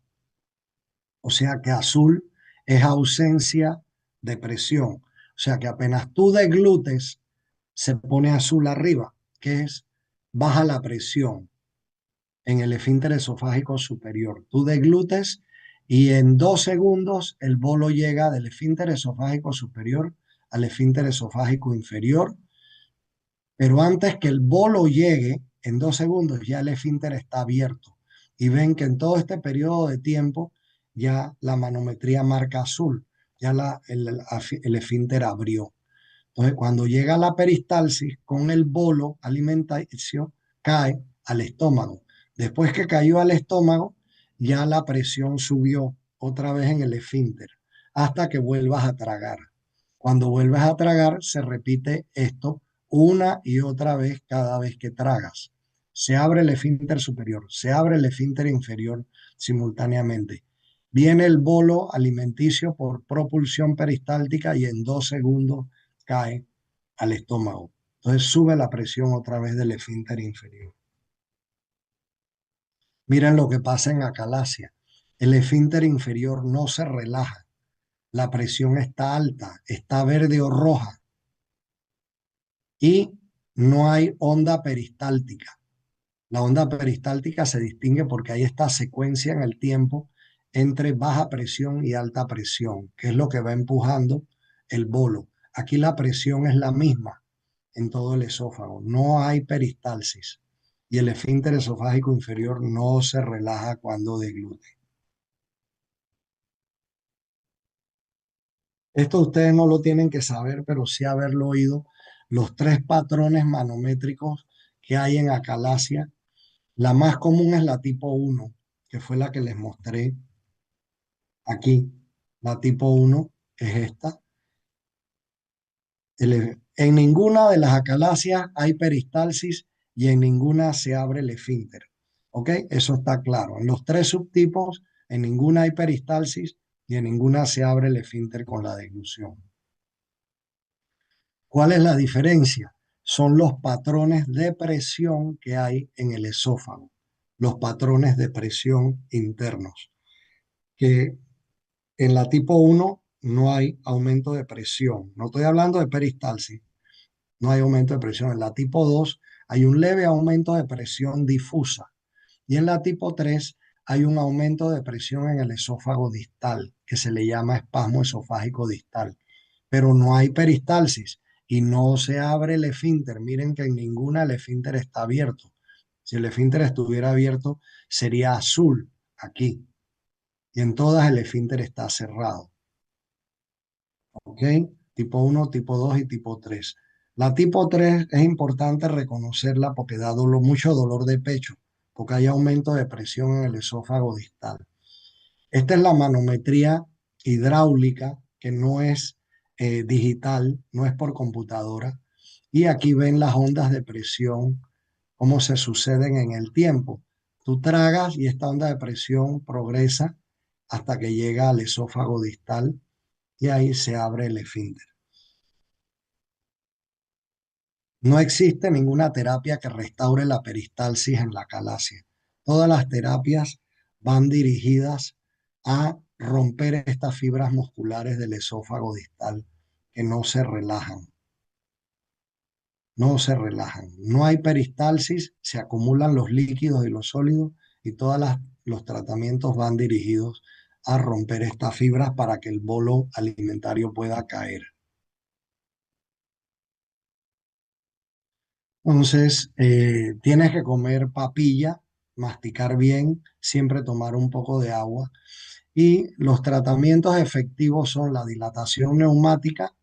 O sea que azul es ausencia de presión. O sea que apenas tú deglutes, se pone azul arriba, que es baja la presión en el esfínter esofágico superior. Tú deglutes y en 2 segundos el bolo llega del esfínter esofágico superior al esfínter esofágico inferior, pero antes que el bolo llegue, en 2 segundos ya el esfínter está abierto. Y ven que en todo este periodo de tiempo ya la manometría marca azul, ya el esfínter abrió. Entonces, cuando llega la peristalsis con el bolo alimenticio, cae al estómago. Después que cayó al estómago, ya la presión subió otra vez en el esfínter hasta que vuelvas a tragar. Cuando vuelves a tragar, se repite esto una y otra vez cada vez que tragas. Se abre el esfínter superior, se abre el esfínter inferior simultáneamente. Viene el bolo alimenticio por propulsión peristáltica y en 2 segundos cae al estómago. Entonces sube la presión otra vez del esfínter inferior. Miren lo que pasa en acalasia. El esfínter inferior no se relaja. La presión está alta, está verde o roja y no hay onda peristáltica. La onda peristáltica se distingue porque hay esta secuencia en el tiempo entre baja presión y alta presión, que es lo que va empujando el bolo. Aquí la presión es la misma en todo el esófago, no hay peristalsis y el esfínter esofágico inferior no se relaja cuando deglute. Esto ustedes no lo tienen que saber, pero sí haberlo oído. los tres patrones manométricos que hay en acalasia. La más común es la tipo 1, que fue la que les mostré aquí. La tipo 1 es esta. En ninguna de las acalacias hay peristalsis y en ninguna se abre el esfínter. ¿Ok? Eso está claro. En los tres subtipos, en ninguna hay peristalsis y en ninguna se abre el esfínter con la deglución. ¿Cuál es la diferencia? Son los patrones de presión que hay en el esófago, los patrones de presión internos, que en la tipo 1 no hay aumento de presión. No estoy hablando de peristalsis, no hay aumento de presión. En la tipo 2 hay un leve aumento de presión difusa y en la tipo 3 hay un aumento de presión en el esófago distal, que se le llama espasmo esofágico distal, pero no hay peristalsis y no se abre el esfínter. Miren que en ninguna el esfínter está abierto. Si el esfínter estuviera abierto, sería azul aquí, y en todas el esfínter está cerrado. ¿Ok? Tipo 1, tipo 2 y tipo 3. La tipo 3 es importante reconocerla porque da mucho dolor de pecho, porque hay aumento de presión en el esófago distal. Esta es la manometría hidráulica, que no es digital, no es por computadora. Y aquí ven las ondas de presión, cómo se suceden en el tiempo. Tú tragas y esta onda de presión progresa hasta que llega al esófago distal y ahí se abre el esfínter. No existe ninguna terapia que restaure la peristalsis en la calasia. Todas las terapias van dirigidas a romper estas fibras musculares del esófago distal que no se relajan, no se relajan. No hay peristalsis, se acumulan los líquidos y los sólidos y los tratamientos van dirigidos a romper estas fibras para que el bolo alimentario pueda caer. Entonces, tienes que comer papilla, masticar bien, siempre tomar un poco de agua. Y los tratamientos efectivos son la dilatación neumática,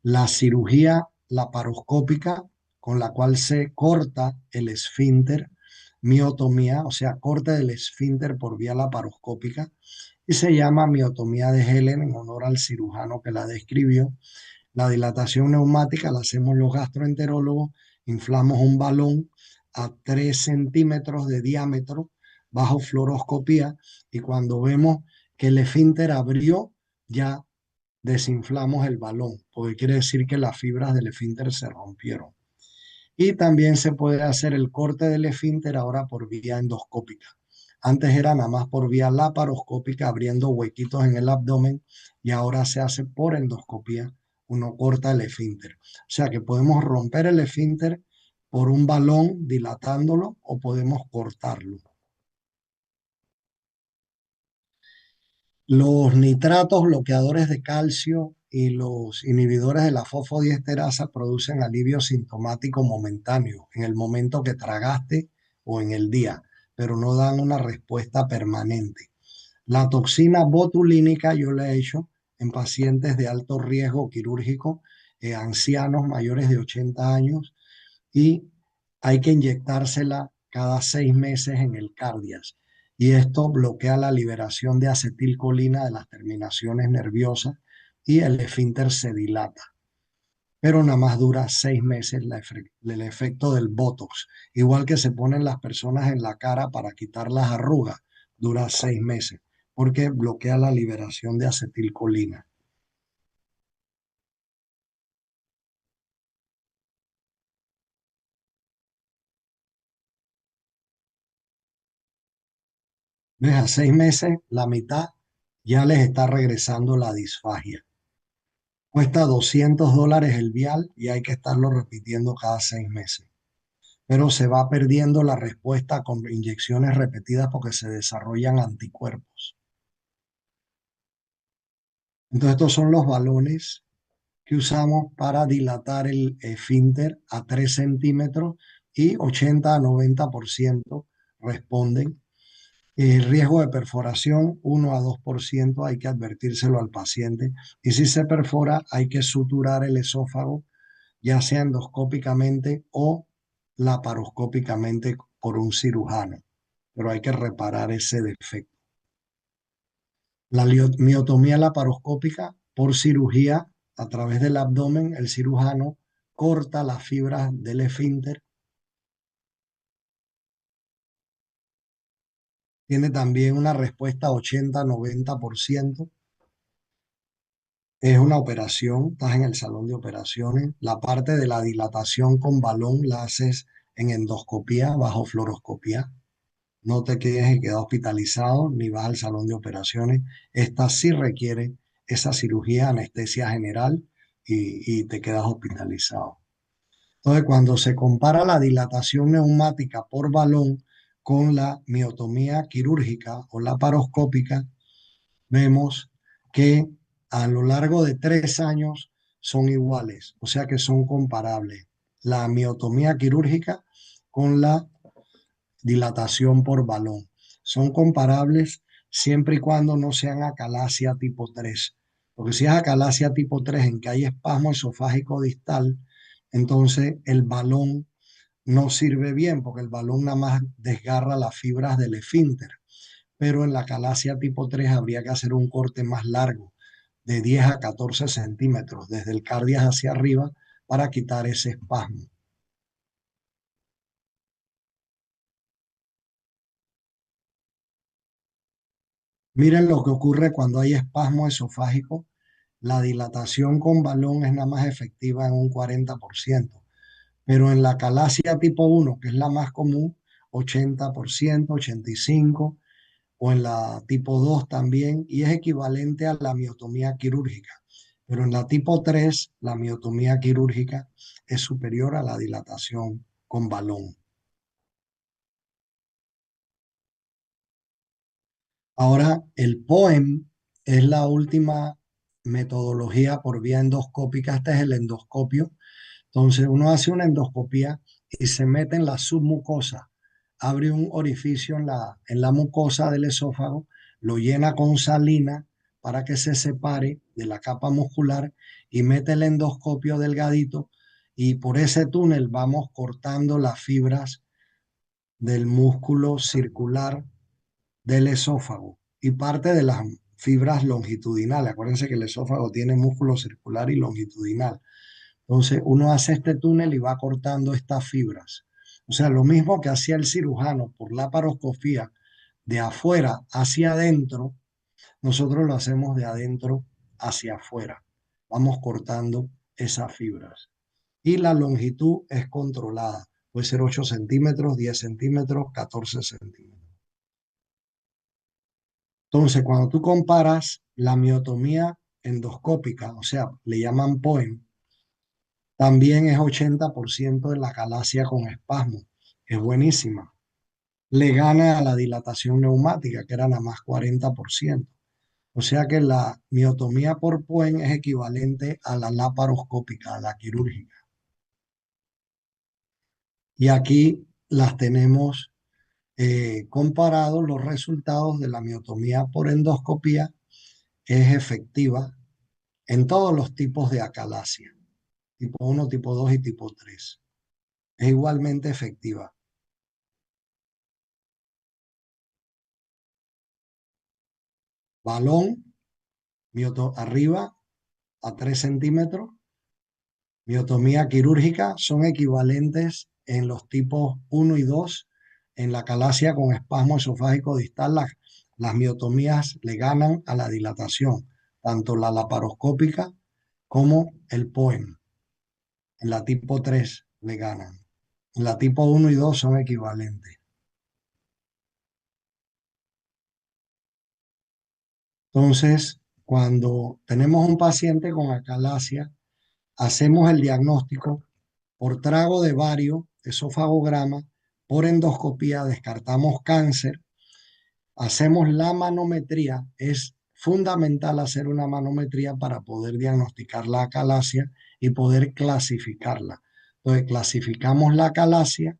la cirugía laparoscópica, con la cual se corta el esfínter, miotomía, o sea, corte del esfínter por vía laparoscópica, y se llama miotomía de Helen en honor al cirujano que la describió. La dilatación neumática la hacemos los gastroenterólogos, inflamos un balón a 3 centímetros de diámetro bajo fluoroscopía y cuando vemos que el esfínter abrió, ya desinflamos el balón, porque quiere decir que las fibras del esfínter se rompieron. Y también se puede hacer el corte del esfínter ahora por vía endoscópica. Antes era nada más por vía laparoscópica, abriendo huequitos en el abdomen, y ahora se hace por endoscopía. Uno corta el esfínter. O sea que podemos romper el esfínter por un balón dilatándolo o podemos cortarlo. Los nitratos bloqueadores de calcio y los inhibidores de la fosfodiesterasa producen alivio sintomático momentáneo en el momento que tragaste o en el día, pero no dan una respuesta permanente. La toxina botulínica yo la he hecho en pacientes de alto riesgo quirúrgico, ancianos mayores de 80 años, y hay que inyectársela cada 6 meses en el cardias. Y esto bloquea la liberación de acetilcolina de las terminaciones nerviosas y el esfínter se dilata. Pero nada más dura 6 meses el efecto del Botox. Igual que se ponen las personas en la cara para quitar las arrugas, dura 6 meses, porque bloquea la liberación de acetilcolina. ¿Ves? A 6 meses, la mitad ya les está regresando la disfagia. Cuesta $200 el vial y hay que estarlo repitiendo cada 6 meses. Pero se va perdiendo la respuesta con inyecciones repetidas porque se desarrollan anticuerpos. Entonces, estos son los balones que usamos para dilatar el esfínter a 3 centímetros y 80 a 90% responden. El riesgo de perforación, 1 a 2%, hay que advertírselo al paciente. Y si se perfora, hay que suturar el esófago ya sea endoscópicamente o laparoscópicamente por un cirujano, pero hay que reparar ese defecto. La miotomía laparoscópica por cirugía a través del abdomen, el cirujano corta las fibras del esfínter. Tiene también una respuesta 80-90%. Es una operación, estás en el salón de operaciones. La parte de la dilatación con balón la haces en endoscopía, bajo fluoroscopía. No te quedes hospitalizado ni vas al salón de operaciones. Esta sí requiere esa cirugía, anestesia general y te quedas hospitalizado. Entonces, cuando se compara la dilatación neumática por balón con la miotomía quirúrgica o laparoscópica, vemos que a lo largo de 3 años son iguales, o sea que son comparables. La miotomía quirúrgica con la dilatación por balón. Son comparables siempre y cuando no sean acalasia tipo 3. Porque si es acalasia tipo 3 en que hay espasmo esofágico distal, entonces el balón no sirve bien porque el balón nada más desgarra las fibras del esfínter. Pero en la acalasia tipo 3 habría que hacer un corte más largo, de 10 a 14 centímetros, desde el cardias hacia arriba, para quitar ese espasmo. Miren lo que ocurre cuando hay espasmo esofágico. La dilatación con balón es nada más efectiva en un 40%, pero en la calasia tipo 1, que es la más común, 80%, 85%, o en la tipo 2 también, y es equivalente a la miotomía quirúrgica. Pero en la tipo 3, la miotomía quirúrgica es superior a la dilatación con balón. Ahora, el POEM es la última metodología por vía endoscópica. Este es el endoscopio. Entonces, uno hace una endoscopía y se mete en la submucosa, abre un orificio en la mucosa del esófago, lo llena con salina para que se separe de la capa muscular y mete el endoscopio delgadito y por ese túnel vamos cortando las fibras del músculo circular del esófago y parte de las fibras longitudinales. Acuérdense que el esófago tiene músculo circular y longitudinal. Entonces uno hace este túnel y va cortando estas fibras. O sea, lo mismo que hacía el cirujano por la laparoscopía de afuera hacia adentro, nosotros lo hacemos de adentro hacia afuera. Vamos cortando esas fibras. Y la longitud es controlada. Puede ser 8 centímetros, 10 centímetros, 14 centímetros. Entonces, cuando tú comparas la miotomía endoscópica, o sea, le llaman POEM, también es 80% de la calasia con espasmo. Es buenísima. Le gana a la dilatación neumática, que era nada más 40%. O sea que la miotomía por POEM es equivalente a la laparoscópica, a la quirúrgica. Y aquí las tenemos comparados los resultados de la miotomía por endoscopía. Es efectiva en todos los tipos de acalasia, tipo 1, tipo 2 y tipo 3. Es igualmente efectiva. Balón, arriba a 3 centímetros. Miotomía quirúrgica son equivalentes en los tipos 1 y 2. En la calasia con espasmo esofágico distal, las miotomías le ganan a la dilatación, tanto la laparoscópica como el POEM. En la tipo 3 le ganan. En la tipo 1 y 2 son equivalentes. Entonces, cuando tenemos un paciente con acalasia, hacemos el diagnóstico por trago de bario, esofagograma, por endoscopía, descartamos cáncer, hacemos la manometría. Es fundamental hacer una manometría para poder diagnosticar la acalasia y poder clasificarla. Entonces, clasificamos la acalasia,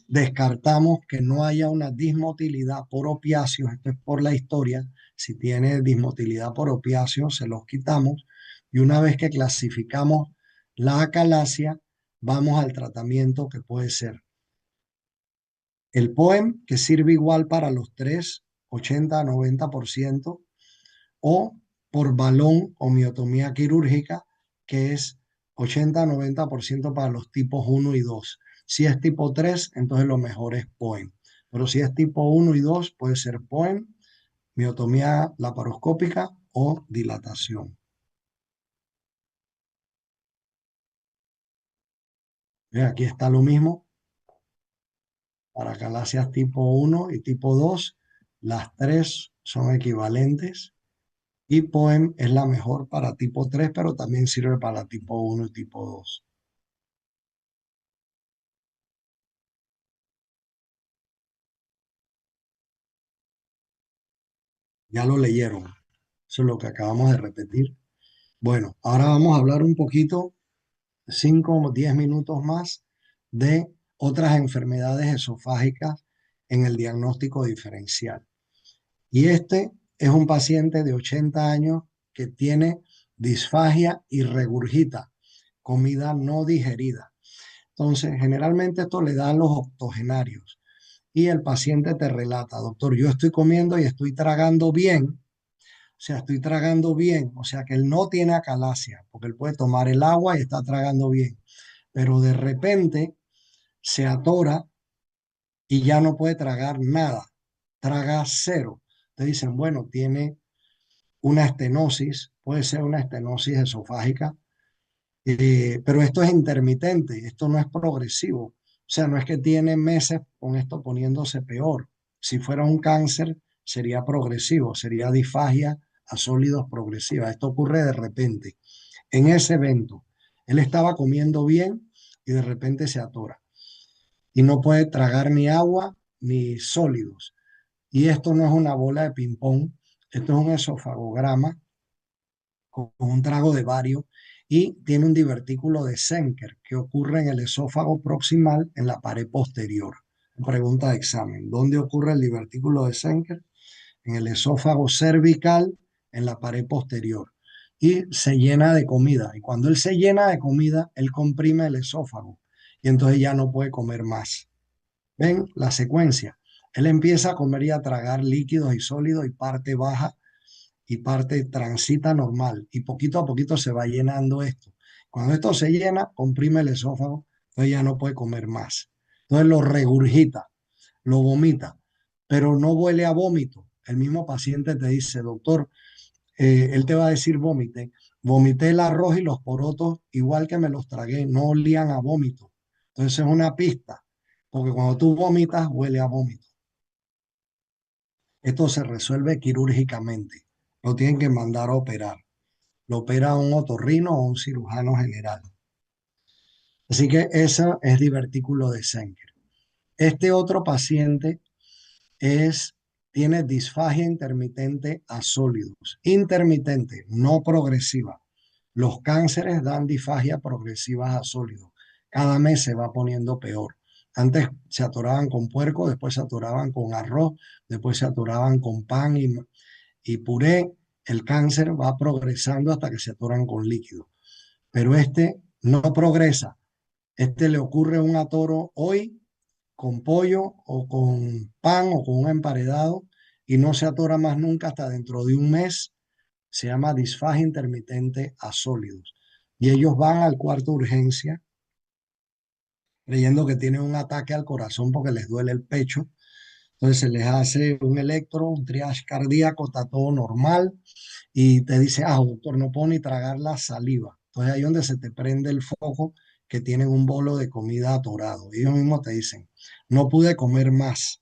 descartamos que no haya una dismotilidad por opiáceos, esto es por la historia. Si tiene dismotilidad por opiáceos, se los quitamos. Y una vez que clasificamos la acalasia, vamos al tratamiento que puede ser el POEM, que sirve igual para los tres, 80 a 90%, o por balón o miotomía quirúrgica, que es 80 a 90% para los tipos 1 y 2. Si es tipo 3, entonces lo mejor es POEM. Pero si es tipo 1 y 2, puede ser POEM, miotomía laparoscópica o dilatación. Aquí está lo mismo para calasias tipo 1 y tipo 2. Las tres son equivalentes y POEM es la mejor para tipo 3, pero también sirve para tipo 1 y tipo 2. Ya lo leyeron. Eso es lo que acabamos de repetir. Bueno, ahora vamos a hablar un poquito, 5 o 10 minutos más, de otras enfermedades esofágicas en el diagnóstico diferencial. Y este es un paciente de 80 años que tiene disfagia y regurgita, comida no digerida. Entonces, generalmente esto le da a los octogenarios y el paciente te relata, doctor, yo estoy comiendo y estoy tragando bien, o sea, estoy tragando bien, o sea que él no tiene acalasia, porque él puede tomar el agua y está tragando bien, pero de repente se atora y ya no puede tragar nada, traga cero. Te dicen, bueno, tiene una estenosis, puede ser una estenosis esofágica, pero esto es intermitente, esto no es progresivo. O sea, no es que tiene meses con esto poniéndose peor. Si fuera un cáncer, sería progresivo, sería disfagia a sólidos progresiva. Esto ocurre de repente. En ese evento, él estaba comiendo bien y de repente se atora y no puede tragar ni agua ni sólidos. Y esto no es una bola de ping-pong, esto es un esofagograma con un trago de bario y tiene un divertículo de Senker que ocurre en el esófago proximal en la pared posterior. Pregunta de examen: ¿dónde ocurre el divertículo de Senker? En el esófago cervical, en la pared posterior. Y se llena de comida. Y cuando él se llena de comida, él comprime el esófago. Y entonces ya no puede comer más. ¿Ven la secuencia? Él empieza a comer y a tragar líquidos y sólidos y parte baja y parte transita normal y poquito a poquito se va llenando esto. Cuando esto se llena, comprime el esófago, entonces ya no puede comer más. Entonces lo regurgita, lo vomita, pero no huele a vómito. El mismo paciente te dice, doctor, él te va a decir vomité el arroz y los porotos igual que me los tragué, no olían a vómito. Entonces es una pista, porque cuando tú vomitas, huele a vómito. Esto se resuelve quirúrgicamente, lo tienen que mandar a operar. Lo opera un otorrino o un cirujano general. Así que eso es divertículo de Senker. Este otro paciente es, tiene disfagia intermitente a sólidos. Intermitente, no progresiva. Los cánceres dan disfagia progresiva a sólidos. Cada mes se va poniendo peor. Antes se atoraban con puerco, después se atoraban con arroz, después se atoraban con pan y puré. El cáncer va progresando hasta que se atoran con líquido. Pero este no progresa. Este le ocurre un atoro hoy con pollo o con pan o con un emparedado y no se atora más nunca hasta dentro de un mes. Se llama disfagia intermitente a sólidos. Y ellos van al cuarto de urgencia creyendo que tienen un ataque al corazón porque les duele el pecho. Entonces se les hace un electro, un triage cardíaco, está todo normal y te dice, ah, doctor, no puedo ni tragar la saliva. Entonces ahí es donde se te prende el foco que tienen un bolo de comida atorado. Ellos mismos te dicen, no pude comer más,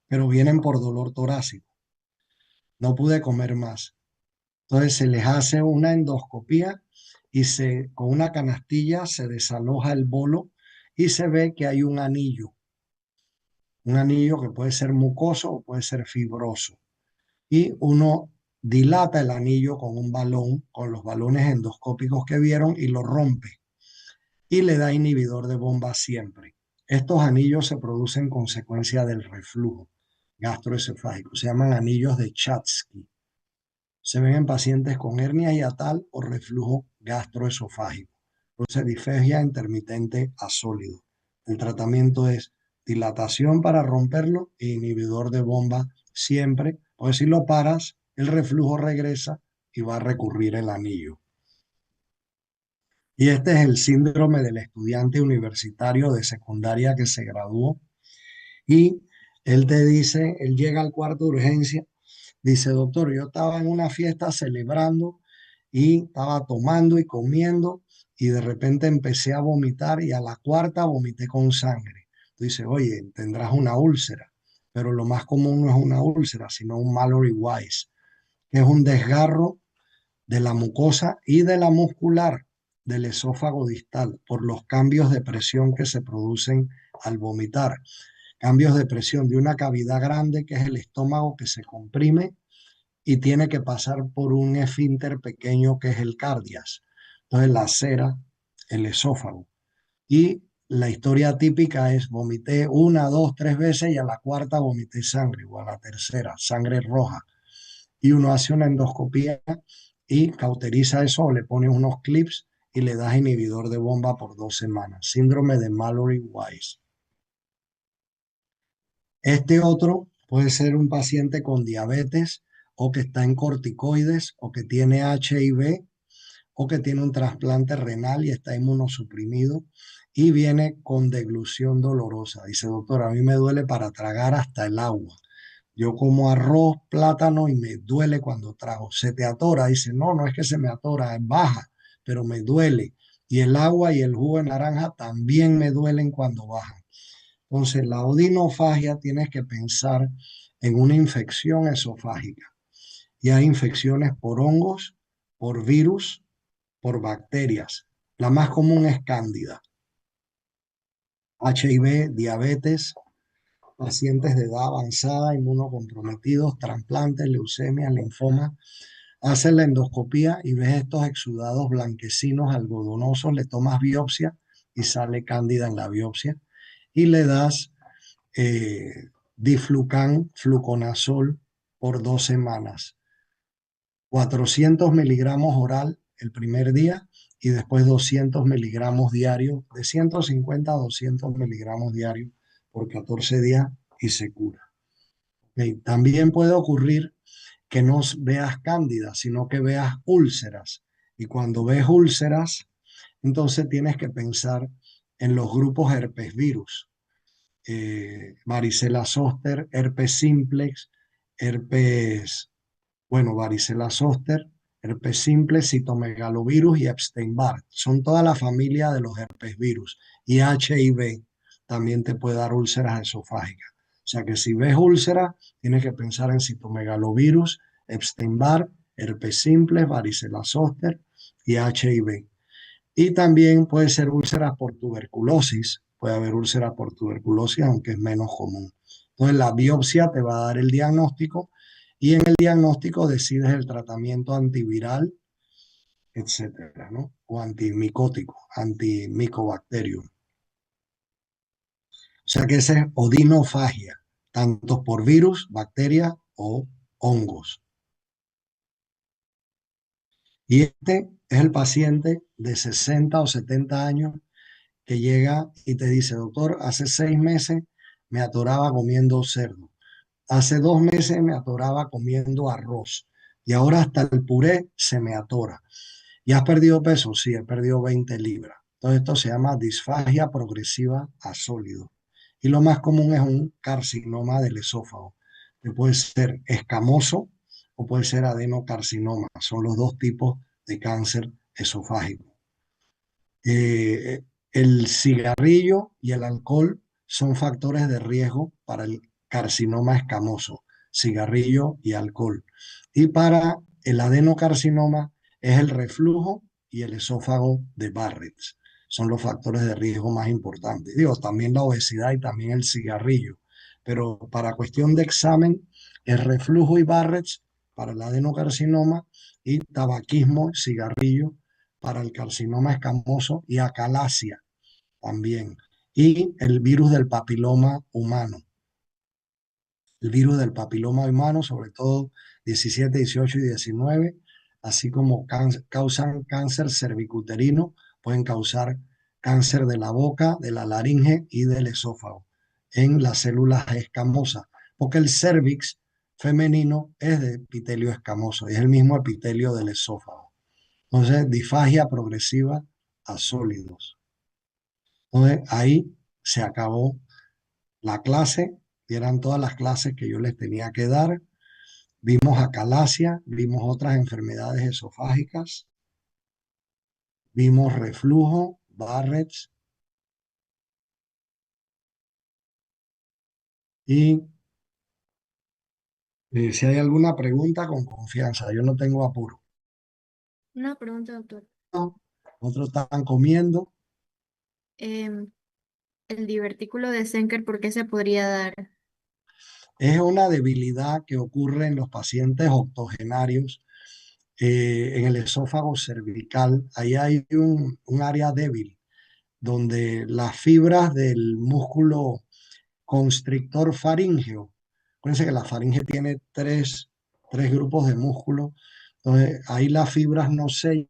pero vienen por dolor torácico. No pude comer más. Entonces se les hace una endoscopía y con una canastilla se desaloja el bolo y se ve que hay un anillo que puede ser mucoso o puede ser fibroso. Y uno dilata el anillo con un balón, con los balones endoscópicos que vieron y lo rompe y le da inhibidor de bomba siempre. Estos anillos se producen consecuencia del reflujo gastroesofágico, se llaman anillos de Chatsky. Se ven en pacientes con hernia hiatal o reflujo gastroesofágico. Entonces, disfagia intermitente a sólido. El tratamiento es dilatación para romperlo e inhibidor de bomba siempre, porque si lo paras, el reflujo regresa y va a recurrir el anillo. Y este es el síndrome del estudiante universitario de secundaria que se graduó y él te dice, él llega al cuarto de urgencia, dice, doctor, yo estaba en una fiesta celebrando y estaba tomando y comiendo y de repente empecé a vomitar y a la cuarta vomité con sangre. Dice, oye, tendrás una úlcera, pero lo más común no es una úlcera, sino un Mallory Weiss, que es un desgarro de la mucosa y de la muscular del esófago distal por los cambios de presión que se producen al vomitar. Cambios de presión de una cavidad grande que es el estómago que se comprime y tiene que pasar por un esfínter pequeño que es el cardias. Entonces la cera, el esófago. Y la historia típica es vomité una, dos, tres veces y a la cuarta vomité sangre o a la tercera, sangre roja. Y uno hace una endoscopía y cauteriza eso o le pone unos clips y le das inhibidor de bomba por 2 semanas. Síndrome de Mallory-Weiss. Este otro puede ser un paciente con diabetes o que está en corticoides o que tiene HIV o que tiene un trasplante renal y está inmunosuprimido y viene con deglución dolorosa. Dice, doctor, a mí me duele para tragar hasta el agua. Yo como arroz, plátano y me duele cuando trago. Se te atora. Dice, no, no es que se me atora, es baja, pero me duele. Y el agua y el jugo de naranja también me duelen cuando bajan. Entonces, la odinofagia tienes que pensar en una infección esofágica. Y hay infecciones por hongos, por virus, por bacterias. La más común es cándida. HIV, diabetes, pacientes de edad avanzada, inmunocomprometidos, trasplantes, leucemia, linfoma. Haces la endoscopía y ves estos exudados blanquecinos, algodonosos, le tomas biopsia y sale cándida en la biopsia y le das diflucan, fluconazol por 2 semanas. 400 miligramos oral el primer día y después 200 miligramos diarios, de 150 a 200 miligramos diarios por 14 días y se cura. Okay. También puede ocurrir que no veas cándida, sino que veas úlceras. Y cuando ves úlceras, entonces tienes que pensar en los grupos herpes virus, varicela zoster, herpes simplex, herpes, bueno, varicela zoster, herpes simple, citomegalovirus y Epstein-Barr. Son toda la familia de los herpes virus. Y HIV también te puede dar úlceras esofágicas. O sea que si ves úlceras, tienes que pensar en citomegalovirus, Epstein-Barr, herpes simple, varicela zoster y HIV. Y también puede ser úlceras por tuberculosis. Puede haber úlceras por tuberculosis, aunque es menos común. Entonces, la biopsia te va a dar el diagnóstico y en el diagnóstico decides el tratamiento antiviral, etcétera, ¿no? O antimicótico, antimicobacterium. O sea que esa es odinofagia, tanto por virus, bacterias o hongos. Y este es el paciente de 60 o 70 años que llega y te dice, doctor, hace 6 meses me atoraba comiendo cerdo. Hace 2 meses me atoraba comiendo arroz. Y ahora hasta el puré se me atora. ¿Y has perdido peso? Sí, he perdido 20 libras. Entonces esto se llama disfagia progresiva a sólido. Y lo más común es un carcinoma del esófago, que puede ser escamoso o puede ser adenocarcinoma. Son los dos tipos de cáncer esofágico. Eh, el cigarrillo y el alcohol son factores de riesgo para el carcinoma escamoso, cigarrillo y alcohol. Y para el adenocarcinoma es el reflujo y el esófago de Barrett. Son los factores de riesgo más importantes. Digo, también la obesidad y también el cigarrillo. Pero para cuestión de examen, el reflujo y Barrett para el adenocarcinoma y tabaquismo, cigarrillo para el carcinoma escamoso y acalasia también. Y el virus del papiloma humano. El virus del papiloma humano, sobre todo 17, 18 y 19, así como causan cáncer cervicuterino pueden causar cáncer de la boca, de la laringe y del esófago en las células escamosas, porque el cérvix femenino es de epitelio escamoso y es el mismo epitelio del esófago. Entonces, disfagia progresiva a sólidos. Entonces, ahí se acabó la clase, y eran todas las clases que yo les tenía que dar. Vimos acalasia, vimos otras enfermedades esofágicas, vimos reflujo, Barrett's, y si hay alguna pregunta, con confianza, yo no tengo apuro. Una pregunta, doctor. Otros están comiendo. Em, el divertículo de Senker, ¿por qué se podría dar? Es una debilidad que ocurre en los pacientes octogenarios en el esófago cervical. Ahí hay un área débil donde las fibras del músculo constrictor faríngeo, acuérdense que la faringe tiene tres grupos de músculo, entonces ahí las fibras no sellan